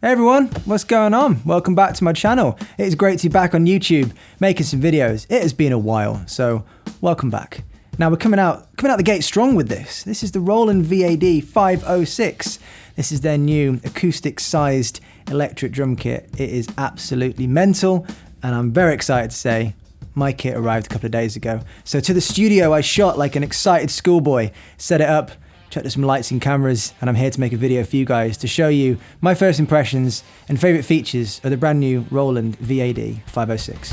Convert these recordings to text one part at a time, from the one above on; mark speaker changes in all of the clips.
Speaker 1: Hey everyone, what's going on? Welcome back to my channel. It is great to be back on YouTube making some videos. It has been a while, so welcome back. Now we're coming out the gate strong with this. This is the Roland VAD-506. This is their new acoustic sized electric drum kit. It is absolutely mental, and I'm very excited to say my kit arrived a couple of days ago. So to the studio I shot like an excited schoolboy, set it up, checked out some lights and cameras, and I'm here to make a video for you guys to show you my first impressions and favourite features of the brand new Roland VAD-506.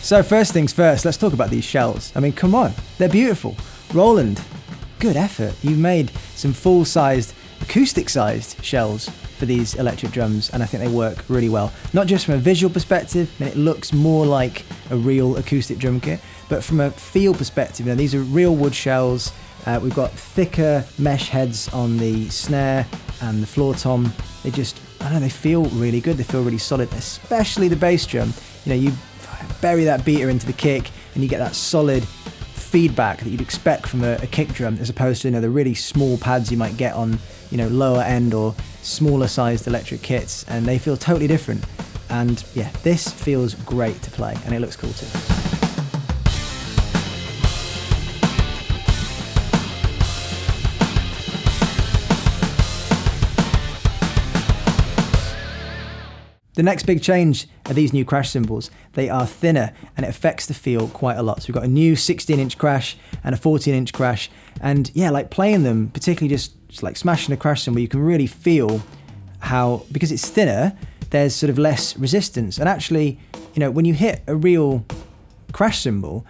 Speaker 1: So first things first, let's talk about these shells. I mean, come on, they're beautiful. Roland, good effort. You made some full-sized, acoustic-sized shells for these electric drums, and I think they work really well. Not just from a visual perspective, I mean, it looks more like a real acoustic drum kit, but from a feel perspective, these are real wood shells. We've got thicker mesh heads on the snare and the floor tom. They just, I don't know, they feel really good. They feel really solid, especially the bass drum. You bury that beater into the kick and you get that solid feedback that you'd expect from a kick drum, as opposed to the really small pads you might get on lower end or smaller sized electric kits, and they feel totally different. And yeah, this feels great to play and it looks cool too. The next big change are these new crash cymbals. They are thinner and it affects the feel quite a lot. So we've got a new 16-inch crash and a 14-inch crash. And yeah, like playing them, particularly just like smashing a crash cymbal, you can really feel how, because it's thinner, there's sort of less resistance. And actually, when you hit a real crash cymbal,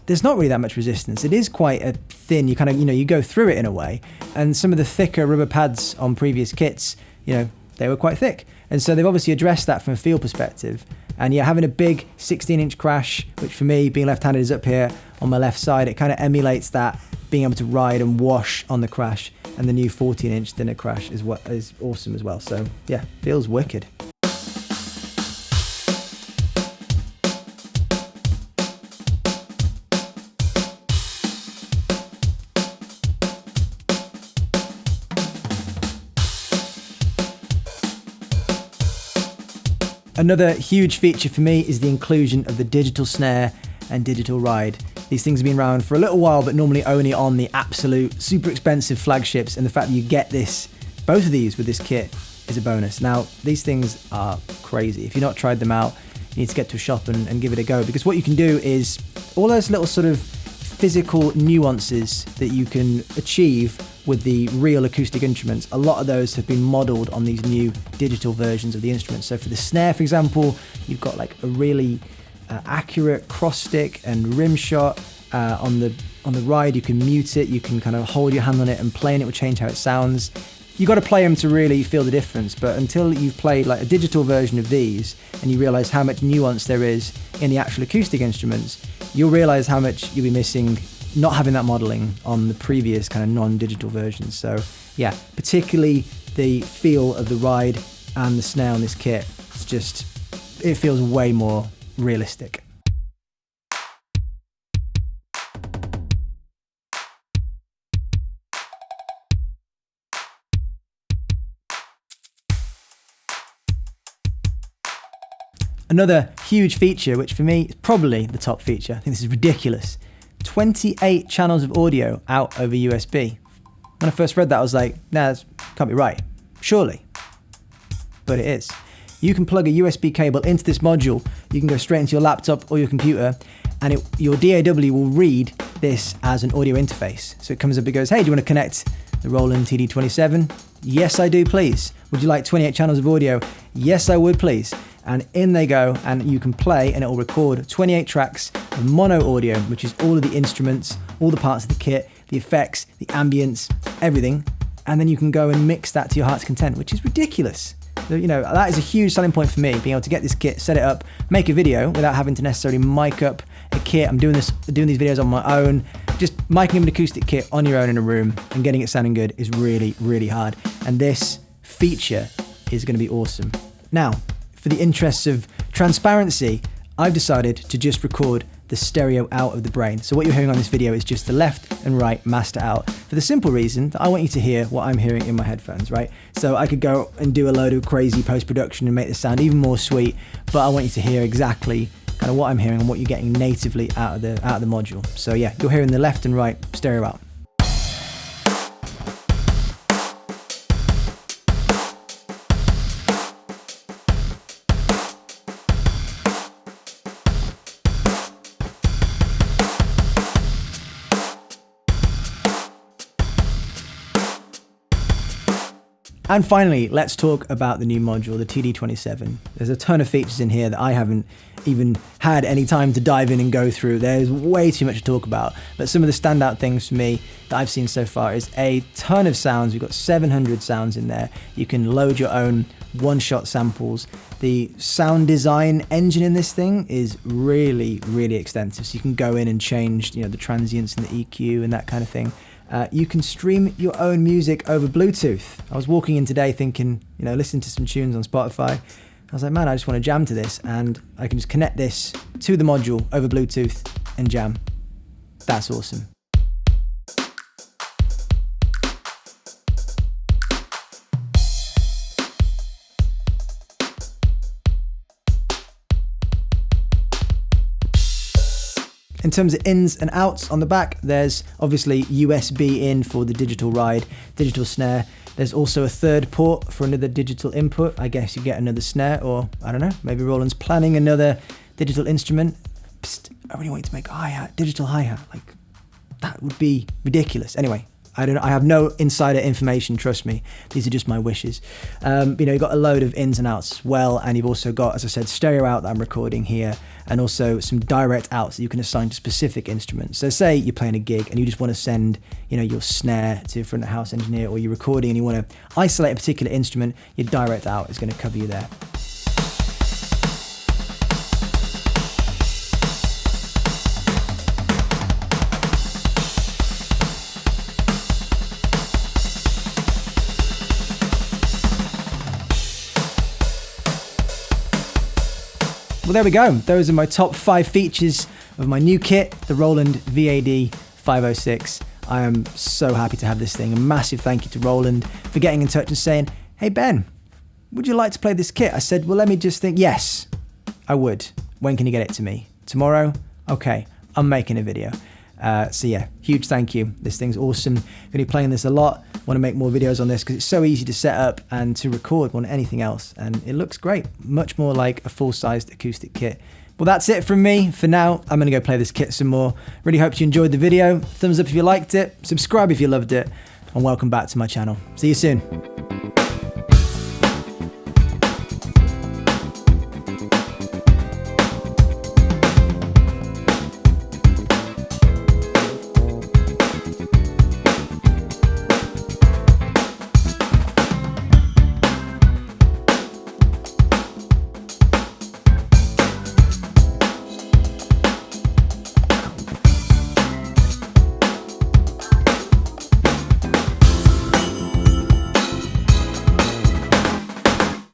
Speaker 1: there's not really that much resistance. It is quite a thin, you kind of, you go through it in a way. And some of the thicker rubber pads on previous kits, they were quite thick. And so they've obviously addressed that from a feel perspective. And yeah, having a big 16-inch crash, which for me, being left-handed, is up here on my left side, it kind of emulates that, being able to ride and wash on the crash. And the new 14-inch thinner crash is awesome as well. So yeah, feels wicked. Another huge feature for me is the inclusion of the digital snare and digital ride. These things have been around for a little while, but normally only on the absolute super expensive flagships, and the fact that you get both of these with this kit is a bonus. Now, these things are crazy. If you've not tried them out, you need to get to a shop and give it a go, because what you can do is all those little sort of physical nuances that you can achieve with the real acoustic instruments, a lot of those have been modeled on these new digital versions of the instruments. So for the snare, for example, you've got like a really accurate cross stick and rim shot. On the ride, you can mute it, you can kind of hold your hand on it and play, and it will change how it sounds. You've got to play them to really feel the difference, but until you've played like a digital version of these and you realize how much nuance there is in the actual acoustic instruments, you'll realize how much you'll be missing not having that modeling on the previous kind of non-digital versions. So yeah, particularly the feel of the ride and the snare on this kit, it feels way more realistic. Another huge feature, which for me is probably the top feature, I think this is ridiculous, 28 channels of audio out over USB. When I first read that, I was like, nah, that can't be right, surely. But it is. You can plug a USB cable into this module, you can go straight into your laptop or your computer, and your DAW will read this as an audio interface. So it comes up, it goes, hey, do you want to connect the Roland TD27? Yes, I do, please. Would you like 28 channels of audio? Yes, I would, please. And in they go, and you can play, and it will record 28 tracks of mono audio, which is all of the instruments, all the parts of the kit, the effects, the ambience, everything. And then you can go and mix that to your heart's content, which is ridiculous. So, that is a huge selling point for me, being able to get this kit, set it up, make a video without having to necessarily mic up a kit. I'm doing these videos on my own. Just miking up an acoustic kit on your own in a room and getting it sounding good is really, really hard. And this feature is going to be awesome. Now, for the interests of transparency, I've decided to just record the stereo out of the brain. So what you're hearing on this video is just the left and right master out, for the simple reason that I want you to hear what I'm hearing in my headphones, right? So I could go and do a load of crazy post-production and make this sound even more sweet, but I want you to hear exactly kind of what I'm hearing and what you're getting natively out of the module. So yeah, you're hearing the left and right stereo out. And finally, let's talk about the new module, the TD27. There's a ton of features in here that I haven't even had any time to dive in and go through. There's way too much to talk about, but some of the standout things for me that I've seen so far is a ton of sounds. We've got 700 sounds in there. You can load your own one-shot samples. The sound design engine in this thing is really, really extensive. So you can go in and change, the transients and the EQ and that kind of thing. You can stream your own music over Bluetooth. I was walking in today thinking, listening to some tunes on Spotify. I was like, man, I just want to jam to this, and I can just connect this to the module over Bluetooth and jam. That's awesome. In terms of ins and outs on the back, there's obviously USB in for the digital ride, digital snare. There's also a third port for another digital input. I guess you get another snare, or I don't know, maybe Roland's planning another digital instrument. Psst, I really want you to make a hi-hat, digital hi-hat. Like, that would be ridiculous. Anyway, I have no insider information, trust me. These are just my wishes. You've got a load of ins and outs as well, and you've also got, as I said, stereo out that I'm recording here, and also some direct outs that you can assign to specific instruments. So say you're playing a gig and you just want to send, your snare to a front of house engineer, or you're recording and you want to isolate a particular instrument, your direct out is going to cover you there. Well, there we go. Those are my top 5 features of my new kit, the Roland VAD-506. I am so happy to have this thing. A massive thank you to Roland for getting in touch and saying, hey Ben, would you like to play this kit? I said, well, let me just think. Yes, I would. When can you get it to me? Tomorrow? Okay, I'm making a video. So yeah, huge thank you. This thing's awesome. I'm going to be playing this a lot. Want to make more videos on this because it's so easy to set up and to record more than anything else. And it looks great. Much more like a full-sized acoustic kit. Well, that's it from me for now. I'm going to go play this kit some more. Really hope you enjoyed the video. Thumbs up if you liked it. Subscribe if you loved it. And welcome back to my channel. See you soon.